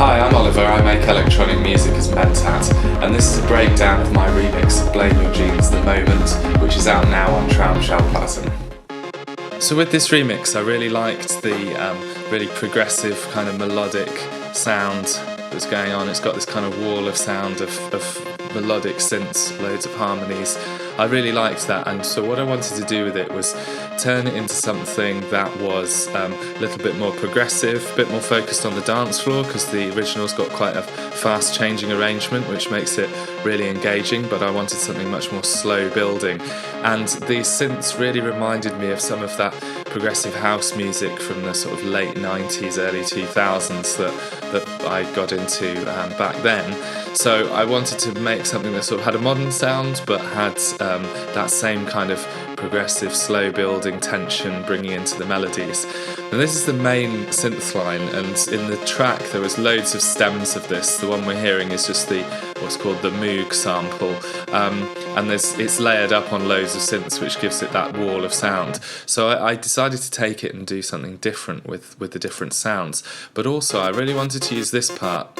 Hi, I'm Oliver, I make electronic music as Mentat, and this is a breakdown of my remix of Blame Your Jeans The Moment, which is out now on Traum Schallplatten. So with this remix, I really liked the really progressive kind of melodic sound that's going on. It's got this kind of wall of sound of melodic synths, loads of harmonies. I really liked that, and so what I wanted to do with it was turn it into something that was a little bit more progressive, a bit more focused on the dance floor, because the original's got quite a fast changing arrangement which makes it really engaging, but I wanted something much more slow building. And these synths really reminded me of some of that progressive house music from the sort of late 90s, early 2000s that I got into back then. So I wanted to make something that sort of had a modern sound but had that same kind of progressive, slow building tension bringing into the melodies. And this is the main synth line, and in the track there was loads of stems of this. The one we're hearing is just what's called the Moog sample, and it's layered up on loads of synths, which gives it that wall of sound. So I decided to take it and do something different with the different sounds, but also I really wanted to use this part.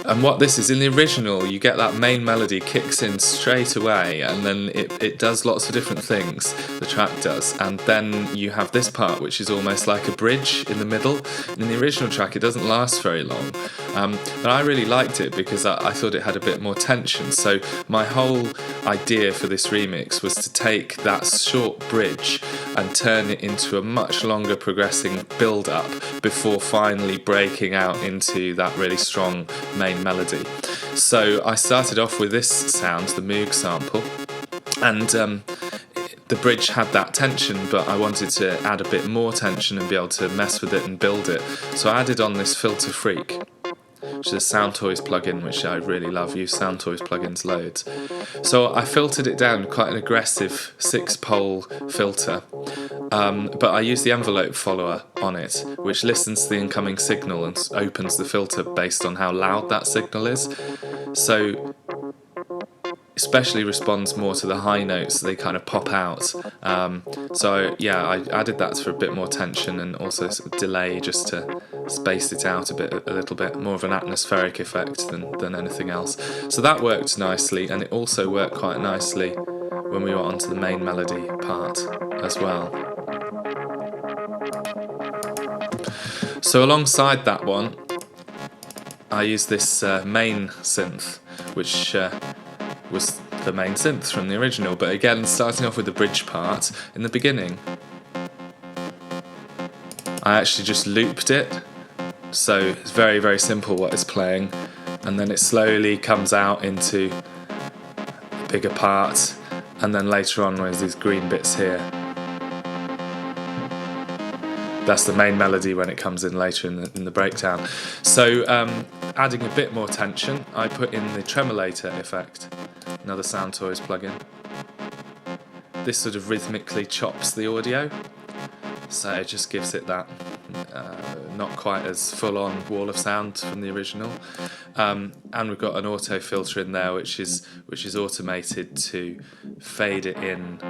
And what this is, in the original, you get that main melody kicks in straight away, and then it does lots of different things, the track does, and then you have this part which is almost like a bridge in the middle. In the original track it doesn't last very long, but I really liked it because I thought it had a bit more tension. So my whole idea for this remix was to take that short bridge and turn it into a much longer progressing build-up before finally breaking out into that really strong main melody. So I started off with this sound, the Moog sample, and the bridge had that tension, but I wanted to add a bit more tension and be able to mess with it and build it. So I added on this FilterFreak, which is a Sound Toys plugin, which I really love. Use Sound Toys plugins loads. So I filtered it down, quite an aggressive 6-pole filter, but I used the envelope follower on it, which listens to the incoming signal and opens the filter based on how loud that signal is. So especially responds more to the high notes, they kind of pop out. So yeah, I added that for a bit more tension and also delay, just to space it out a little bit, more of an atmospheric effect than anything else. So that worked nicely, and it also worked quite nicely when we were onto the main melody part as well. So alongside that one, I used this main synth, which was the main synth from the original, but again, starting off with the bridge part, in the beginning I actually just looped it, so it's very, very simple what it's playing, and then it slowly comes out into a bigger part, and then later on there's these green bits here. That's the main melody when it comes in later in the breakdown. So adding a bit more tension, I put in the tremolator effect, another Sound Toys plugin. This sort of rhythmically chops the audio, so it just gives it that not quite as full-on wall of sound from the original. And we've got an auto filter in there, which is automated to fade it in,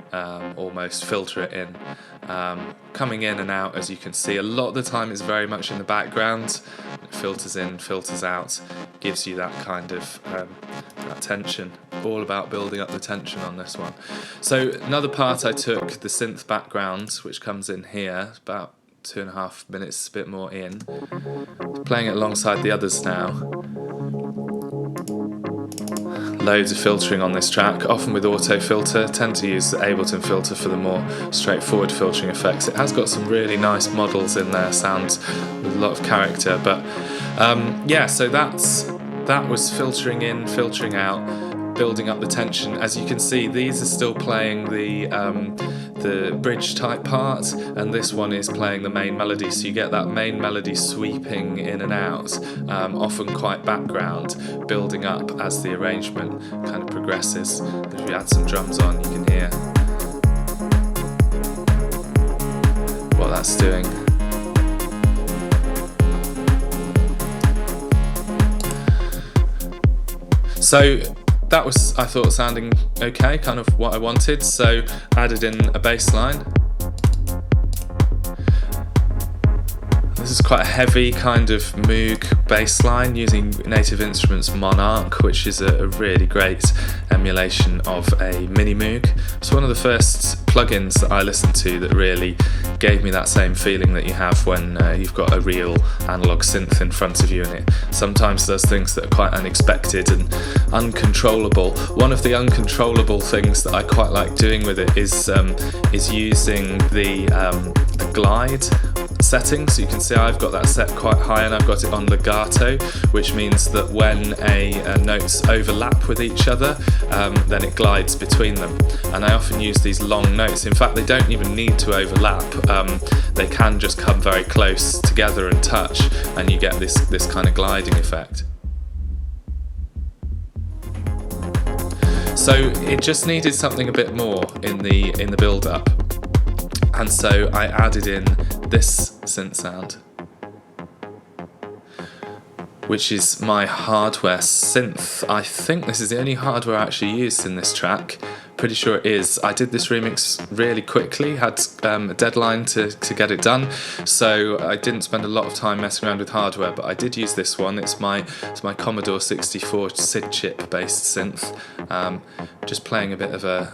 almost filter it in, coming in and out. As you can see, a lot of the time it's very much in the background. It filters in, filters out, gives you that kind of that tension. All about building up the tension on this one. So another part, I took the synth background, which comes in here, about 2.5 minutes, a bit more in, playing it alongside the others now. Loads of filtering on this track, often with auto filter. Tend to use the Ableton filter for the more straightforward filtering effects. It has got some really nice models in there, sounds with a lot of character, but yeah, so that was filtering in, filtering out, building up the tension. As you can see, these are still playing the bridge type part, and this one is playing the main melody, so you get that main melody sweeping in and out, often quite background, building up as the arrangement kind of progresses. If we add some drums on, you can hear what that's doing. So that was, I thought, sounding okay, kind of what I wanted, so I added in a bass line. This is quite a heavy kind of Moog bass line using Native Instruments Monark, which is a really great emulation of a mini Moog. It's one of the first plugins that I listened to that really gave me that same feeling that you have when you've got a real analog synth in front of you, and it sometimes does things that are quite unexpected and uncontrollable. One of the uncontrollable things that I quite like doing with it is using the glide settings. You can see I've got that set quite high and I've got it on legato, which means that when notes overlap with each other, then it glides between them. And I often use these long notes. In fact, they don't even need to overlap. They can just come very close together and touch, and you get this kind of gliding effect. So it just needed something a bit more in the build-up, and so I added in this synth sound, which is my hardware synth. I think this is the only hardware I actually used in this track. Pretty sure it is. I did this remix really quickly, had a deadline to get it done, so I didn't spend a lot of time messing around with hardware, but I did use this one. It's my Commodore 64 SID chip based synth, just playing a bit of a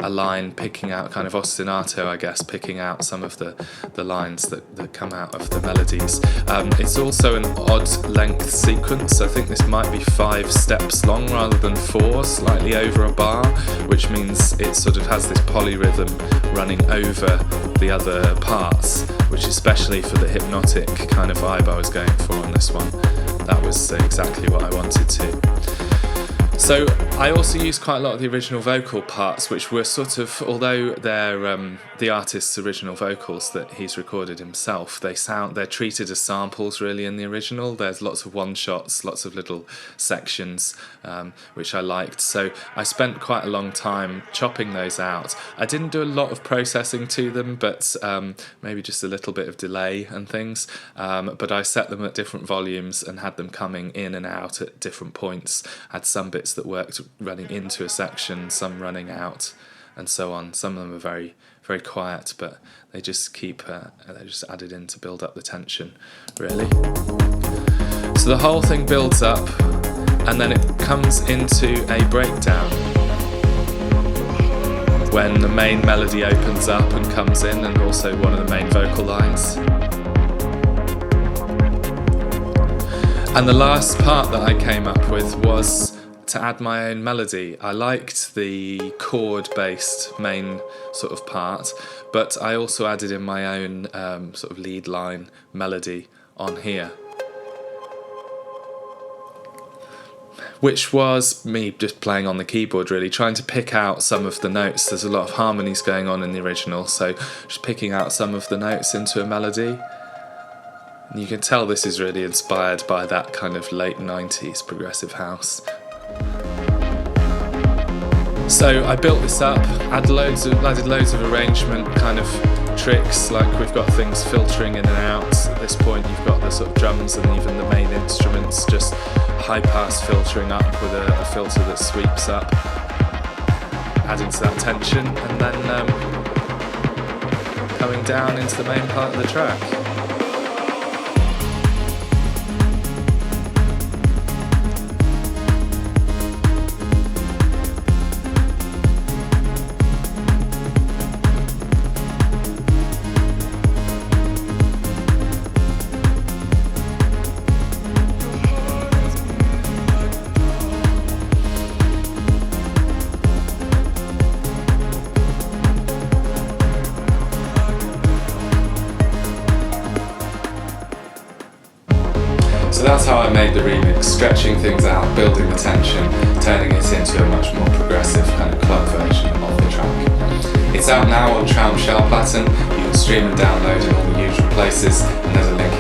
line, picking out kind of ostinato, I guess, picking out some of the lines that come out of the melodies. It's also an odd length sequence. I think this might be 5 steps long rather than 4, slightly over a bar, which means it sort of has this polyrhythm running over the other parts, which especially for the hypnotic kind of vibe I was going for on this one, that was exactly what I wanted to. So I also used quite a lot of the original vocal parts, which were sort of, although they're the artist's original vocals that he's recorded himself, they're treated as samples really in the original. There's lots of one-shots, lots of little sections, which I liked. So I spent quite a long time chopping those out. I didn't do a lot of processing to them, but maybe just a little bit of delay and things. But I set them at different volumes and had them coming in and out at different points. Had some bits that worked running into a section, some running out, and so on. Some of them are very, very quiet, but they just they're just added in to build up the tension, really. So the whole thing builds up, and then it comes into a breakdown when the main melody opens up and comes in, and also one of the main vocal lines. And the last part that I came up with was to add my own melody. I liked the chord-based main sort of part, but I also added in my own sort of lead line melody on here, which was me just playing on the keyboard, really, trying to pick out some of the notes. There's a lot of harmonies going on in the original, so just picking out some of the notes into a melody. And you can tell this is really inspired by that kind of late 90s progressive house. So I built this up, added loads of arrangement kind of tricks, like we've got things filtering in and out. At this point you've got the sort of drums and even the main instruments just high pass filtering up with a filter that sweeps up, adding to that tension, and then coming down into the main part of the track. So that's how I made the remix, stretching things out, building the tension, turning it into a much more progressive kind of club version of the track. It's out now on Traum Schallplatten. You can stream and download in all the usual places, and there's a link